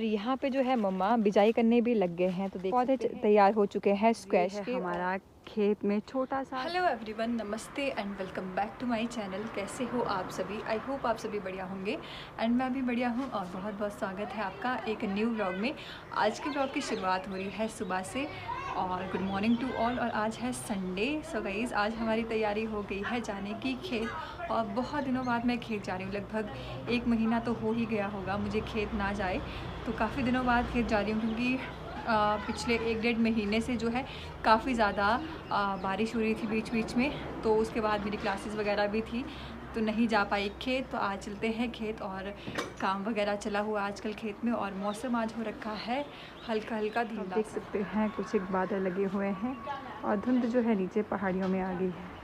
यहाँ पे जो है मम्मा बिजाई करने भी लग गए हैं। तो पौधे तैयार हो चुके हैं स्क्वैश के। हमारा खेत में छोटा सा। हेलो एवरीवन, नमस्ते and welcome back to my channel. कैसे हो आप सभी? आई होप आप सभी बढ़िया होंगे एंड मैं भी बढ़िया हूँ। और बहुत बहुत स्वागत है आपका एक न्यू व्लॉग में। आज के व्लॉग की शुरुआत हो रही है सुबह से और गुड मॉर्निंग टू ऑल। और आज है संडे। सो गाइज़, आज हमारी तैयारी हो गई है जाने की खेत। और बहुत दिनों बाद मैं खेत जा रही हूँ, लगभग 1 महीना तो हो ही गया होगा मुझे खेत ना जाए। तो काफ़ी दिनों बाद खेत जा रही हूँ क्योंकि पिछले 1-1.5 महीने से जो है काफ़ी ज़्यादा बारिश हो रही थी बीच बीच में। तो उसके बाद मेरी क्लासेस वगैरह भी थी तो नहीं जा पाई खेत। तो आज चलते हैं खेत और काम वगैरह चला हुआ आजकल खेत में। और मौसम आज हो रखा है हल्का हल्का धीमा। देख सकते हैं कुछ एक बादल लगे हुए हैं और धुंध जो है नीचे पहाड़ियों में आ गई है।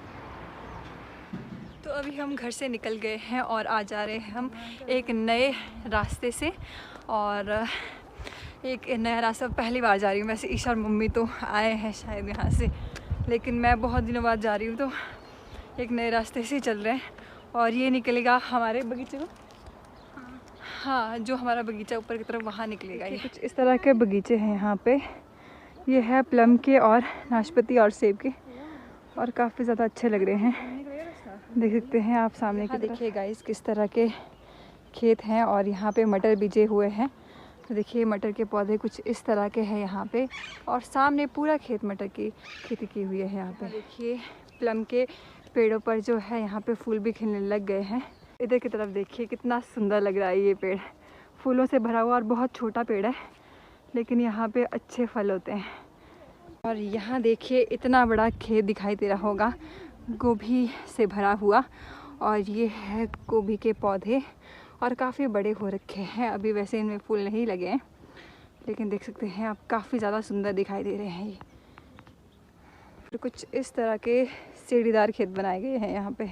तो अभी हम घर से निकल गए हैं और आ जा रहे हैं हम एक नए रास्ते से। और एक नया रास्ता पहली बार जा रही हूँ। वैसे ईशा और मम्मी तो आए हैं शायद यहाँ से, लेकिन मैं बहुत दिनों बाद जा रही हूँ तो एक नए रास्ते से चल रहे हैं। और ये निकलेगा हमारे बगीचे को, हाँ जो हमारा बगीचा ऊपर की तरफ वहाँ निकलेगा। ये कुछ इस तरह के बगीचे हैं यहाँ पे। ये है प्लम के और नाशपाती और सेब के, और काफ़ी ज़्यादा अच्छे लग रहे हैं। देख सकते हैं आप सामने की देखिए गाइस किस तरह के खेत हैं। और यहाँ पे मटर बीजे हुए हैं। तो देखिए मटर के पौधे कुछ इस तरह के हैं यहाँ पे। और सामने पूरा खेत मटर की खेती की हुई है। यहाँ पे देखिए प्लम के पेड़ों पर जो है यहाँ पे फूल भी खिलने लग गए हैं। इधर की तरफ देखिए कितना सुंदर लग रहा है ये पेड़, फूलों से भरा हुआ। और बहुत छोटा पेड़ है लेकिन यहाँ पे अच्छे फल होते हैं। और यहाँ देखिए इतना बड़ा खेत दिखाई दे रहा होगा गोभी से भरा हुआ। और ये है गोभी के पौधे और काफ़ी बड़े हो रखे हैं। अभी वैसे इनमें फूल नहीं लगे हैं लेकिन देख सकते हैं आप काफ़ी ज़्यादा सुंदर दिखाई दे रहे हैं ये। तो कुछ इस तरह के सीढ़ीदार खेत बनाए गए हैं यहाँ पे।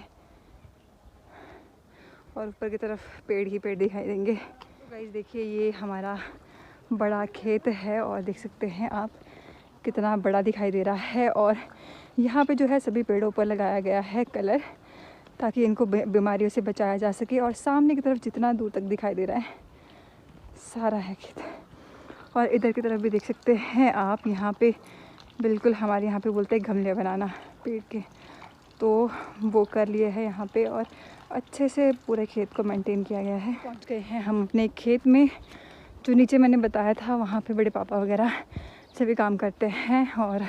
और ऊपर की तरफ पेड़ ही पेड़ दिखाई देंगे। तो गाइस देखिए ये हमारा बड़ा खेत है और देख सकते हैं आप कितना बड़ा दिखाई दे रहा है। और यहाँ पे जो है सभी पेड़ों पर लगाया गया है कलर ताकि इनको बीमारियों से बचाया जा सके। और सामने की तरफ जितना दूर तक दिखाई दे रहा है सारा है खेत। और इधर की तरफ भी देख सकते हैं आप, यहाँ पे बिल्कुल हमारे यहाँ पे बोलते हैं गमले बनाना पेड़ के, तो वो कर लिए है यहाँ पे। और अच्छे से पूरे खेत को मेंटेन किया गया है। पहुँच गए हैं हम अपने खेत में, जो नीचे मैंने बताया था वहाँ पे बड़े पापा वगैरह सभी काम करते हैं। और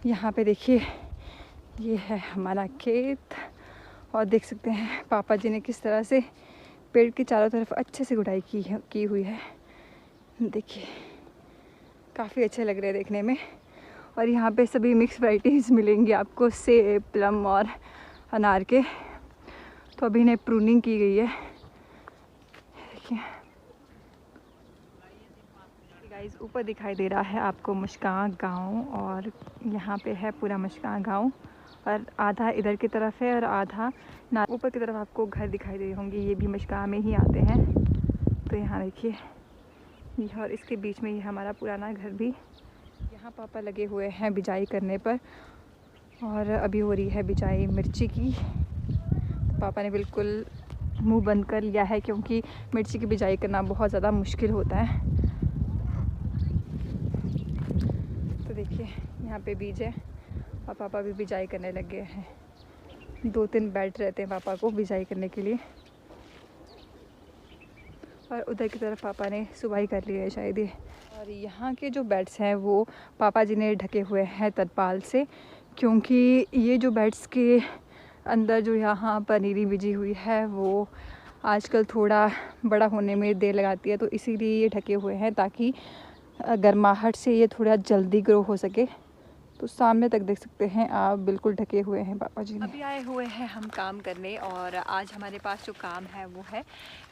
यहाँ पे देखिए ये है हमारा खेत। और देख सकते हैं पापा जी ने किस तरह से पेड़ की चारों तरफ अच्छे से गुड़ाई की हुई है। देखिए काफ़ी अच्छे लग रहे हैं देखने में। और यहाँ पे सभी मिक्स वैराइटीज़ मिलेंगी आपको, सेब, प्लम और अनार के। तो अभी इन्हें प्रूनिंग की गई है। देखिए गाइस ऊपर दिखाई दे रहा है आपको मुस्कान गांव। और यहाँ पे है पूरा मुस्कान गांव और आधा इधर की तरफ है और आधा ना। ऊपर की तरफ आपको घर दिखाई दे रहे होंगे, ये भी मुस्कान में ही आते हैं। तो यहाँ देखिए ये, और इसके बीच में ये हमारा पुराना घर भी। यहाँ पापा लगे हुए हैं बिजाई करने पर। और अभी हो रही है बिजाई मिर्ची की। तो पापा ने बिल्कुल मुंह बंद कर लिया है क्योंकि मिर्ची की बिजाई करना बहुत ज़्यादा मुश्किल होता है। तो देखिए यहाँ पे बीज है और पापा भी बिजाई करने लग गए हैं। 2-3 बैठ रहते हैं पापा को बिजाई करने के लिए। और उधर की तरफ पापा ने सुबाई कर ली है शायद ये। और यहाँ के जो बेड्स हैं वो पापा जी ने ढके हुए हैं तरपाल से, क्योंकि ये जो बेड्स के अंदर जो यहाँ पनीरी बिजी हुई है वो आजकल थोड़ा बड़ा होने में देर लगाती है। तो इसीलिए ये ढके हुए हैं ताकि गर्माहट से ये थोड़ा जल्दी ग्रो हो सके। तो सामने तक देख सकते हैं आप बिल्कुल ढके हुए हैं पापा जी ने। अभी आए हुए हैं हम काम करने। और आज हमारे पास जो काम है वो है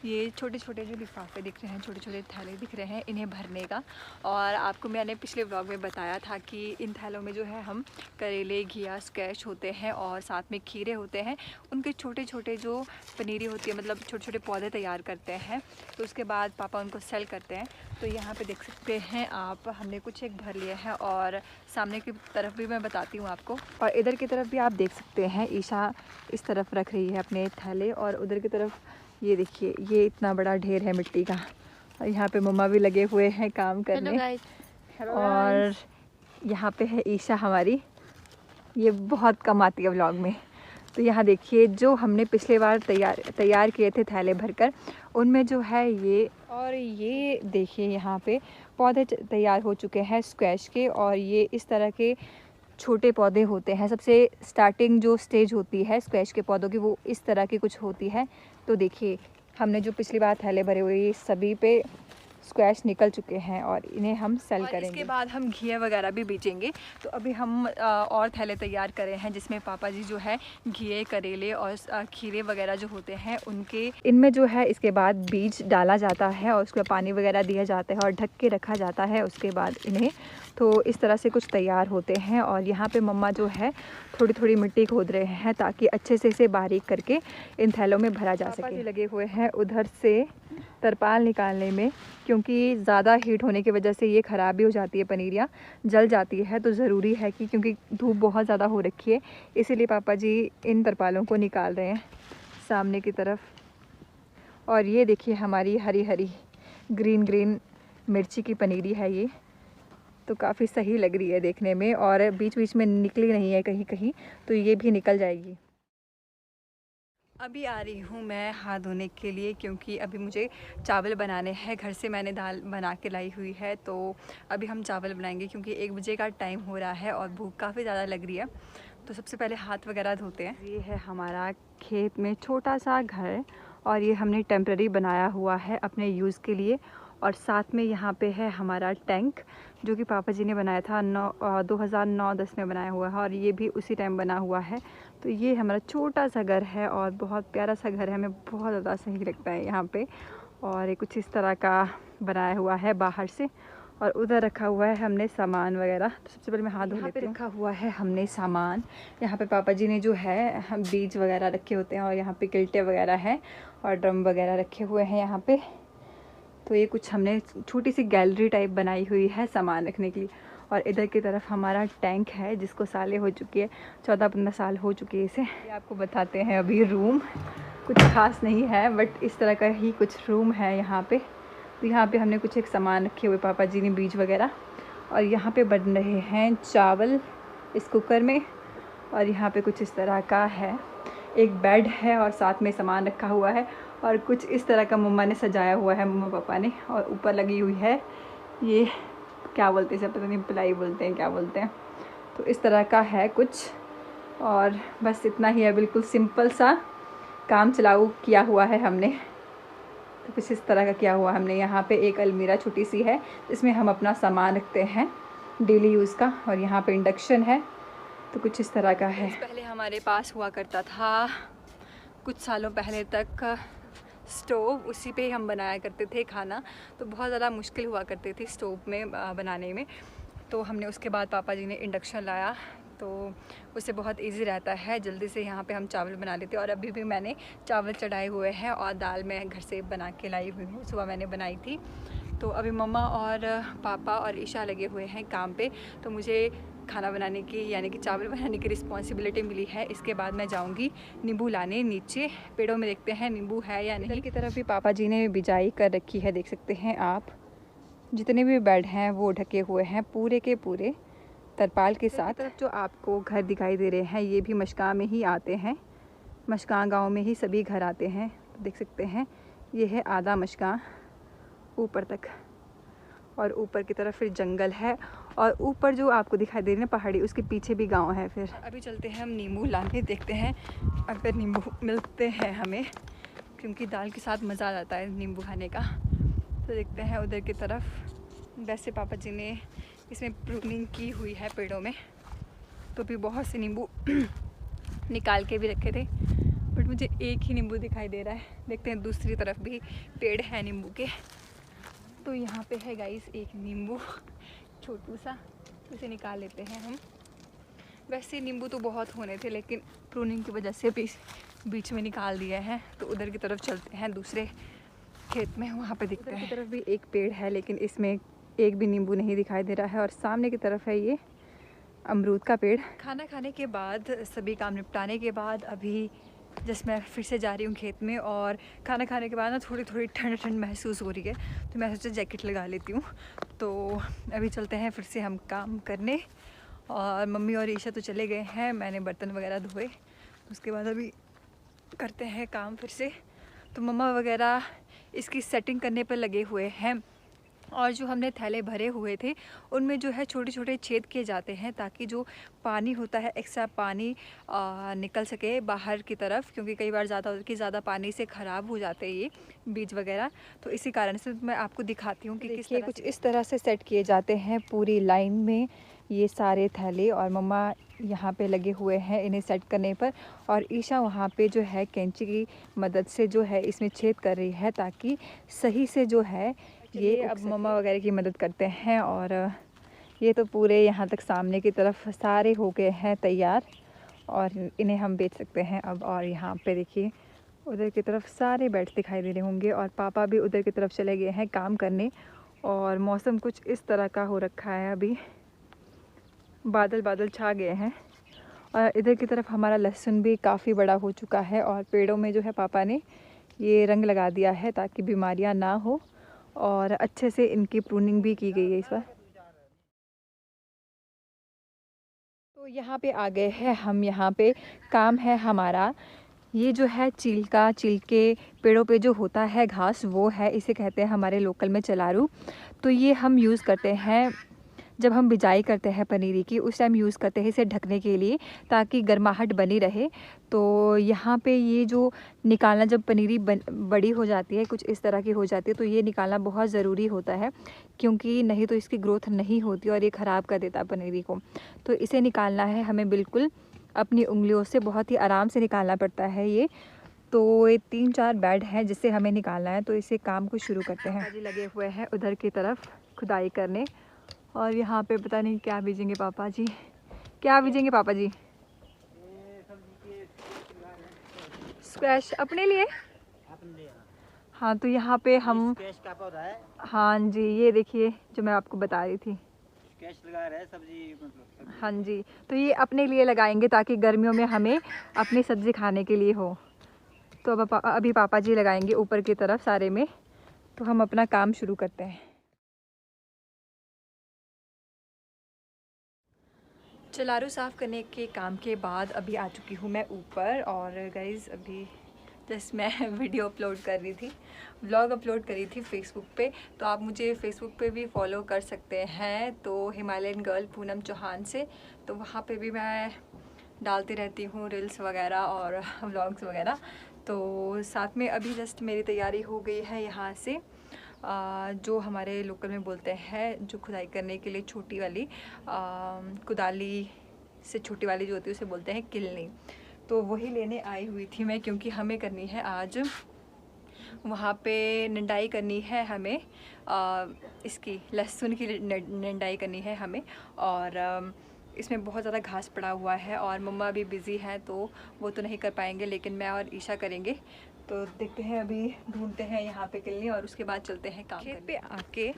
ये छोटे छोटे जो लिफाफे दिख रहे हैं, छोटे छोटे थैले दिख रहे हैं, इन्हें भरने का। और आपको मैंने पिछले व्लॉग में बताया था कि इन थैलों में जो है हम करेले, घिया, स्क्वैश होते हैं और साथ में खीरे होते हैं। उनके छोटे छोटे जो पनीरी होती है, मतलब छोटे छोटे पौधे तैयार करते हैं। तो उसके बाद पापा उनको सेल करते हैं। तो यहाँ पे देख सकते हैं आप, हमने कुछ एक भर लिए हैं। और सामने की तरफ भी मैं बताती हूँ आपको। और इधर की तरफ भी आप देख सकते हैं ईशा इस तरफ रख रही है अपने थैले। और उधर की तरफ ये देखिए ये इतना बड़ा ढेर है मिट्टी का। और यहाँ पे मम्मा भी लगे हुए हैं काम करने। और यहाँ पे है ईशा हमारी, ये बहुत कम आती है व्लॉग में। तो यहाँ देखिए जो हमने पिछले बार तैयार किए थे थैले भरकर, उनमें जो है ये, और ये देखिए यहाँ पे पौधे तैयार हो चुके हैं स्क्वैश के। और ये इस तरह के छोटे पौधे होते हैं। सबसे स्टार्टिंग जो स्टेज होती है स्क्वैश के पौधों की, वो इस तरह की कुछ होती है। तो देखिए हमने जो पिछली बार थैले भरे हुए, ये सभी पे स्क्वैश निकल चुके हैं और इन्हें हम सेल करेंगे। इसके बाद हम घिया वगैरह भी बेचेंगे। तो अभी हम और थैले तैयार कर रहे हैं, जिसमें पापा जी जो है घिए, करेले और खीरे वगैरह जो होते हैं उनके, इनमें जो है इसके बाद बीज डाला जाता है और उसके बाद पानी वगैरह दिया जाता है और ढक के रखा जाता है। उसके बाद इन्हें तो इस तरह से कुछ तैयार होते हैं। और यहाँ पे मम्मा जो है थोड़ी थोड़ी मिट्टी खोद रहे हैं ताकि अच्छे से इसे बारीक करके इन थैलों में भरा जा सके। लगे हुए हैं उधर से तरपाल निकालने में, क्योंकि ज़्यादा हीट होने की वजह से ये ख़राब भी हो जाती है, पनीरियाँ जल जाती है। तो ज़रूरी है कि क्योंकि धूप बहुत ज़्यादा हो रखी है, इसीलिए पापा जी इन तरपालों को निकाल रहे हैं सामने की तरफ। और ये देखिए हमारी हरी हरी ग्रीन ग्रीन मिर्ची की पनीरी है ये, तो काफ़ी सही लग रही है देखने में। और बीच बीच में निकली नहीं है कहीं कहीं, तो ये भी निकल जाएगी। अभी आ रही हूँ मैं हाथ धोने के लिए, क्योंकि अभी मुझे चावल बनाने हैं। घर से मैंने दाल बना के लाई हुई है, तो अभी हम चावल बनाएंगे क्योंकि 1 बजे का टाइम हो रहा है और भूख काफ़ी ज़्यादा लग रही है। तो सबसे पहले हाथ वगैरह धोते हैं। ये है हमारा खेत में छोटा सा घर, और ये हमने टेम्प्रेरी बनाया हुआ है अपने यूज़ के लिए। और साथ में यहाँ पे है हमारा टैंक, जो कि पापा जी ने बनाया था 2009-10 में बनाया हुआ है, और ये भी उसी टाइम बना हुआ है। तो ये हमारा छोटा सा घर है और बहुत प्यारा सा घर है, हमें बहुत ज़्यादा सही लगता है यहाँ पे। और ये कुछ इस तरह का बनाया हुआ है बाहर से, और उधर रखा हुआ है हमने सामान वगैरह। तो सबसे पहले मैं हाथ धो लेती हूँ। रखा हुआ है हमने सामान, यहाँ पे पापा जी ने जो है हम बीज वगैरह रखे होते हैं, और यहाँ पे गिल्टे वगैरह हैं और ड्रम वगैरह रखे हुए हैं यहाँ पे। तो ये कुछ हमने छोटी सी गैलरी टाइप बनाई हुई है सामान रखने के लिए। और इधर की तरफ हमारा टैंक है, जिसको सालें हो चुकी है, 14-15 साल हो चुकी है इसे। ये आपको बताते हैं अभी रूम कुछ खास नहीं है, बट इस तरह का ही कुछ रूम है यहाँ पे। तो यहाँ पे हमने कुछ एक सामान रखे हुए, पापा जी ने बीज वगैरह। और यहाँ पे बन रहे हैं चावल इस कुकर में। और यहाँ पे कुछ इस तरह का है, एक बेड है और साथ में सामान रखा हुआ है। और कुछ इस तरह का मम्मा ने सजाया हुआ है, मम्मा पापा ने। और ऊपर लगी हुई है ये क्या बोलते हैं, पता नहीं, प्लाई बोलते हैं क्या बोलते हैं। तो इस तरह का है कुछ, और बस इतना ही है, बिल्कुल सिंपल सा काम चलाऊ किया हुआ है हमने। तो कुछ इस तरह का किया हुआ हमने। यहाँ पे एक अलमीरा छोटी सी है, जिसमें हम अपना सामान रखते हैं डेली यूज़ का। और यहाँ पे इंडक्शन है, तो कुछ इस तरह का है। पहले हमारे पास हुआ करता था कुछ सालों पहले तक स्टोव, उसी पे हम बनाया करते थे खाना। तो बहुत ज़्यादा मुश्किल हुआ करती थी स्टोव में बनाने में। तो हमने उसके बाद पापा जी ने इंडक्शन लाया, तो उससे बहुत इजी रहता है, जल्दी से यहाँ पे हम चावल बना लेते हैं। और अभी भी मैंने चावल चढ़ाए हुए हैं और दाल मैं घर से बना के लाई हुई हूँ, सुबह मैंने बनाई थी। तो अभी मम्मा और पापा और ईशा लगे हुए हैं काम पे, तो मुझे खाना बनाने की यानी कि चावल बनाने की रिस्पॉन्सिबिलिटी मिली है। इसके बाद मैं जाऊंगी नींबू लाने नीचे पेड़ों में, देखते हैं नींबू है या नहीं। की तरफ भी पापा जी ने बिजाई कर रखी है, देख सकते हैं आप। जितने भी बेड हैं वो ढके हुए हैं पूरे के पूरे तरपाल के साथ। तरफ जो आपको घर दिखाई दे रहे हैं, ये भी मशकां में ही आते हैं, मशकां गाँव में ही सभी घर आते हैं। तो देख सकते हैं ये है आधा मशकां ऊपर तक, और ऊपर की तरफ फिर जंगल है। और ऊपर जो आपको दिखाई दे रही है पहाड़ी, उसके पीछे भी गांव है। फिर अभी चलते हैं हम नींबू लाने, देखते हैं अगर नींबू मिलते हैं हमें, क्योंकि दाल के साथ मज़ा आ जाता है नींबू खाने का। तो देखते हैं उधर की तरफ। वैसे पापा जी ने इसमें प्रूनिंग की हुई है पेड़ों में, तो भी बहुत से नींबू निकाल के भी रखे थे, बट मुझे एक ही नींबू दिखाई दे रहा है। देखते हैं दूसरी तरफ भी पेड़ है नींबू के। तो यहाँ पे है गाइस एक नींबू छोटू सा, तो इसे निकाल लेते हैं हम। वैसे नींबू तो बहुत होने थे, लेकिन प्रूनिंग की वजह से बीच में निकाल दिया है। तो उधर की तरफ चलते हैं दूसरे खेत में, वहाँ पे दिखते हैं। उधर की तरफ भी एक पेड़ है, लेकिन इसमें एक भी नींबू नहीं दिखाई दे रहा है। और सामने की तरफ है ये अमरूद का पेड़। खाना खाने के बाद, सभी काम निपटाने के बाद अभी जस्ट मैं फिर से जा रही हूँ खेत में, और खाना खाने के बाद ना थोड़ी थोड़ी ठंड ठंड महसूस हो रही है, तो मैं सोचा जैकेट लगा लेती हूँ। तो अभी चलते हैं फिर से हम काम करने, और मम्मी और ईशा तो चले गए हैं, मैंने बर्तन वगैरह धोए, उसके बाद अभी करते हैं काम फिर से। तो मम्मा वगैरह इसकी सेटिंग करने पर लगे हुए हैं, और जो हमने थैले भरे हुए थे उनमें जो है छोटे छोटे छेद किए जाते हैं, ताकि जो पानी होता है एक्स्ट्रा पानी निकल सके बाहर की तरफ, क्योंकि कई बार ज़्यादा पानी से ख़राब हो जाते हैं ये बीज वगैरह। तो इसी कारण से मैं आपको दिखाती हूँ कि किस तरह कुछ इस तरह से सेट किए जाते हैं पूरी लाइन में ये सारे थैले, और मम्मा यहाँ पे लगे हुए हैं इन्हें सेट करने पर, और ईशा वहाँ पे जो है कैंची की मदद से जो है इसमें छेद कर रही है, ताकि सही से जो है ये अब मम्मा वगैरह की मदद करते हैं। और ये तो पूरे यहाँ तक सामने की तरफ सारे हो गए हैं तैयार, और इन्हें हम बेच सकते हैं अब। और यहाँ पे देखिए उधर की तरफ सारे बेड्स दिखाई दे रहे होंगे, और पापा भी उधर की तरफ चले गए हैं काम करने। और मौसम कुछ इस तरह का हो रखा है, अभी बादल बादल छा गए हैं। और इधर की तरफ हमारा लहसुन भी काफ़ी बड़ा हो चुका है, और पेड़ों में जो है पापा ने ये रंग लगा दिया है ताकि बीमारियां ना हो, और अच्छे से इनकी प्रूनिंग भी की गई है इस बार। तो यहाँ पे आ गए हैं हम, यहाँ पे काम है हमारा। ये जो है चील के पेड़ों पे जो होता है घास, वो है, इसे कहते हैं हमारे लोकल में चलारू। तो ये हम यूज़ करते हैं जब हम बिजाई करते हैं पनीरी की, उस टाइम यूज़ करते हैं इसे ढकने के लिए, ताकि गर्माहट बनी रहे। तो यहाँ पे ये जो निकालना, जब पनीरी बड़ी हो जाती है, कुछ इस तरह की हो जाती है, तो ये निकालना बहुत ज़रूरी होता है, क्योंकि नहीं तो इसकी ग्रोथ नहीं होती और ये ख़राब कर देता है पनीरी को। तो इसे निकालना है हमें बिल्कुल अपनी उंगलियों से, बहुत ही आराम से निकालना पड़ता है ये। तो ये 3-4 बेड हैं जिससे हमें निकालना है, तो इसे काम को शुरू करते हैं। जी लगे हुए हैं उधर की तरफ खुदाई करने, और यहाँ पे पता नहीं क्या बीजेंगे पापा जी, क्या बीजेंगे पापा जी? स्क्वैश अपने लिए। हाँ, तो यहाँ पे हम स्क्वैश का पौधा है। हाँ जी, ये देखिए जो मैं आपको बता रही थी, स्क्वैश लगा रहे हैं सब्जी, मतलब हाँ जी। तो ये अपने लिए लगाएंगे ताकि गर्मियों में हमें अपनी सब्ज़ी खाने के लिए हो। तो अब अभी पापा जी लगाएंगे ऊपर की तरफ सारे में, तो हम अपना काम शुरू करते हैं। चलारू साफ़ करने के काम के बाद अभी आ चुकी हूँ मैं ऊपर, और गाइज़ अभी जस्ट मैं वीडियो अपलोड कर रही थी, व्लॉग अपलोड करी थी फेसबुक पे। तो आप मुझे फेसबुक पे भी फॉलो कर सकते हैं, तो हिमालयन गर्ल पूनम चौहान से। तो वहाँ पे भी मैं डालती रहती हूँ रील्स वगैरह और व्लॉग्स वगैरह। तो साथ में अभी जस्ट मेरी तैयारी हो गई है यहाँ से, जो हमारे लोकल में बोलते हैं, जो खुदाई करने के लिए छोटी वाली कुदाली से छोटी वाली जो होती है उसे बोलते हैं किलनी। तो वही लेने आई हुई थी मैं, क्योंकि हमें करनी है आज वहाँ पे निंदाई करनी है हमें, इसकी लहसुन की निंदाई करनी है हमें। और इसमें बहुत ज़्यादा घास पड़ा हुआ है, और मम्मा भी बिज़ी हैं तो वो तो नहीं कर पाएंगे, लेकिन मैं और ईशा करेंगे। तो देखते हैं, अभी ढूंढते हैं यहाँ पे किलनी, और उसके बाद चलते हैं काम। खेत पे आके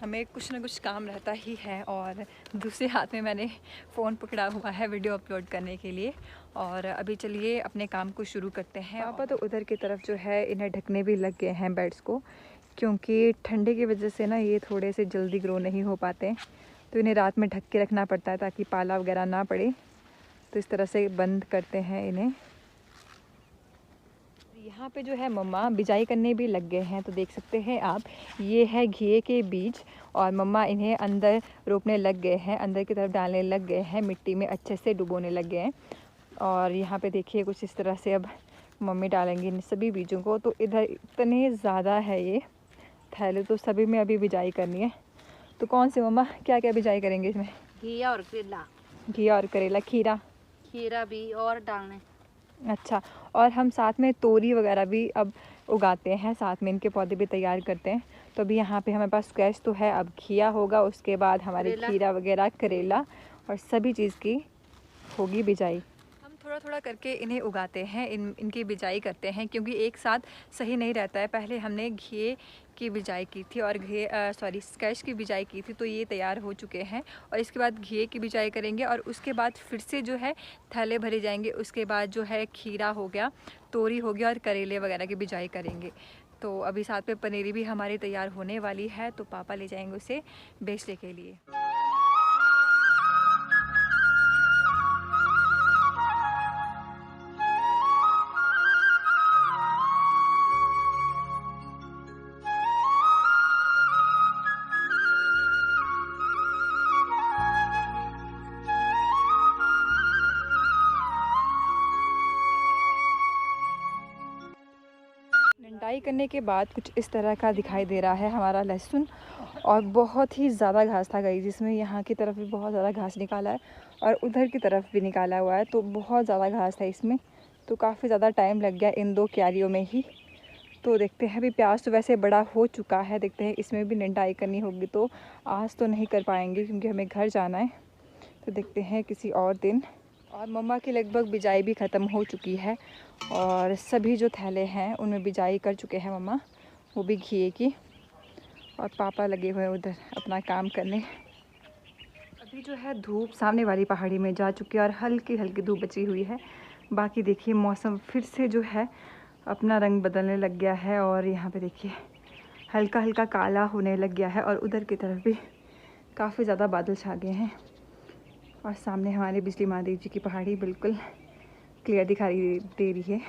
हमें कुछ ना कुछ काम रहता ही है, और दूसरे हाथ में मैंने फ़ोन पकड़ा हुआ है वीडियो अपलोड करने के लिए। और अभी चलिए अपने काम को शुरू करते हैं। पापा तो उधर की तरफ जो है इन्हें ढकने भी लग गए हैं बेड्स को, क्योंकि ठंडे की वजह से ना ये थोड़े से जल्दी ग्रो नहीं हो पाते, तो इन्हें रात में ढक के रखना पड़ता है ताकि पाला वगैरह ना पड़े। तो इस तरह से बंद करते हैं इन्हें। यहाँ पे जो है मम्मा बिजाई करने भी लग गए हैं, तो देख सकते हैं आप, ये है घिए के बीज, और मम्मा इन्हें अंदर रोपने लग गए हैं, अंदर की तरफ डालने लग गए हैं, मिट्टी में अच्छे से डुबोने लग गए हैं। और यहाँ पे देखिए कुछ इस तरह से अब मम्मी डालेंगी इन सभी बीजों को। तो इधर इतने ज़्यादा है ये थैले, तो सभी में अभी बिजाई करनी है। तो कौन से मम्मा क्या क्या बिजाई करेंगे इसमें? घिया और करेला। घिया और करेला, खीरा भी और डालने। अच्छा, और हम साथ में तोरी वगैरह भी अब उगाते हैं, साथ में इनके पौधे भी तैयार करते हैं। तो अभी यहाँ पे हमारे पास स्क्वैश तो है, अब घिया होगा, उसके बाद हमारे खीरा वगैरह, करेला, और सभी चीज़ की होगी बिजाई। हम थोड़ा थोड़ा करके इन्हें उगाते हैं, इनकी बिजाई करते हैं, क्योंकि एक साथ सही नहीं रहता है। पहले हमने घिए की बिजाई की थी और स्क्वैश की बिजाई की थी, तो ये तैयार हो चुके हैं। और इसके बाद घिए की बिजाई करेंगे और उसके बाद फिर से जो है थैले भरे जाएंगे। उसके बाद जो है खीरा हो गया, तोरी हो गया और करेले वगैरह की बिजाई करेंगे। तो अभी साथ में पनीरी भी हमारी तैयार होने वाली है, तो पापा ले जाएंगे उसे बेचने के लिए। निंदाई करने के बाद कुछ इस तरह का दिखाई दे रहा है हमारा लहसुन। और बहुत ही ज़्यादा घास था गई, जिसमें यहाँ की तरफ भी बहुत ज़्यादा घास निकाला है और उधर की तरफ भी निकाला हुआ है, तो बहुत ज़्यादा घास था इसमें। तो काफ़ी ज़्यादा टाइम लग गया इन 2 क्यारियों में ही। तो देखते हैं, अभी प्याज तो वैसे बड़ा हो चुका है, देखते हैं इसमें भी निंदाई करनी होगी। तो आज तो नहीं कर पाएंगे क्योंकि हमें घर जाना है, तो देखते हैं किसी और दिन। और मम्मा की लगभग बिजाई भी ख़त्म हो चुकी है और सभी जो थैले हैं उनमें बिजाई कर चुके हैं मम्मा, वो भी घिए की। और पापा लगे हुए हैं उधर अपना काम करने। अभी जो है धूप सामने वाली पहाड़ी में जा चुकी है और हल्की हल्की धूप बची हुई है। बाकी देखिए मौसम फिर से जो है अपना रंग बदलने लग गया है और यहाँ पे देखिए हल्का हल्का काला होने लग गया है और उधर की तरफ भी काफ़ी ज़्यादा बादल छा गए हैं। और सामने हमारी बिजली महादेव जी की पहाड़ी बिल्कुल क्लियर दिखाई दे रही है।